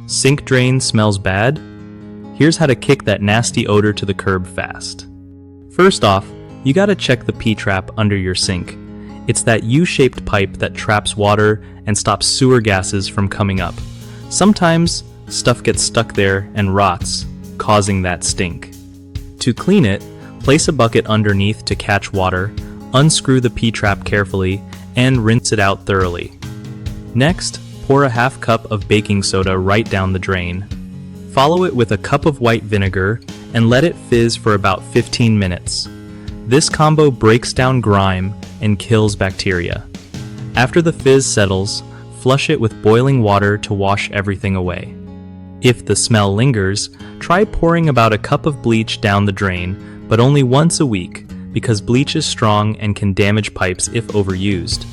Sink drain smells bad? Here's how to kick that nasty odor to the curb fast. First off, you gotta check the P-trap under your sink. It's that U-shaped pipe that traps water and stops sewer gases from coming up. Sometimes, stuff gets stuck there and rots, causing that stink. To clean it, place a bucket underneath to catch water, unscrew the P-trap carefully, and rinse it out thoroughly. Next, pour a half cup of baking soda right down the drain. Follow it with a cup of white vinegar and let it fizz for about 15 minutes. This combo breaks down grime and kills bacteria. After the fizz settles, flush it with boiling water to wash everything away. If the smell lingers, try pouring about a cup of bleach down the drain, but only once a week, because bleach is strong and can damage pipes if overused.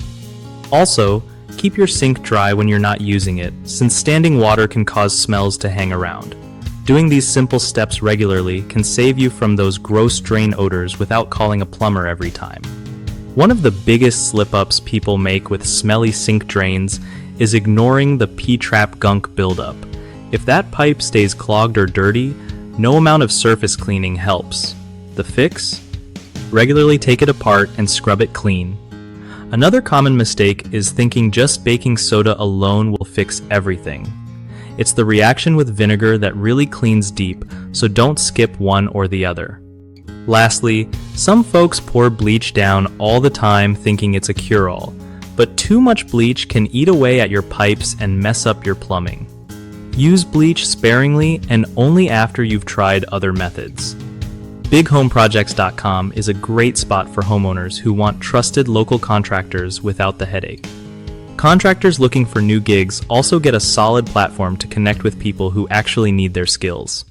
Also, keep your sink dry when you're not using it, since standing water can cause smells to hang around. Doing these simple steps regularly can save you from those gross drain odors without calling a plumber every time. One of the biggest slip-ups people make with smelly sink drains is ignoring the P-trap gunk buildup. If that pipe stays clogged or dirty, no amount of surface cleaning helps. The fix? Regularly take it apart and scrub it clean. Another common mistake is thinking just baking soda alone will fix everything. It's the reaction with vinegar that really cleans deep, so don't skip one or the other. Lastly, some folks pour bleach down all the time thinking it's a cure-all, but too much bleach can eat away at your pipes and mess up your plumbing. Use bleach sparingly and only after you've tried other methods. BigHomeProjects.com is a great spot for homeowners who want trusted local contractors without the headache. Contractors looking for new gigs also get a solid platform to connect with people who actually need their skills.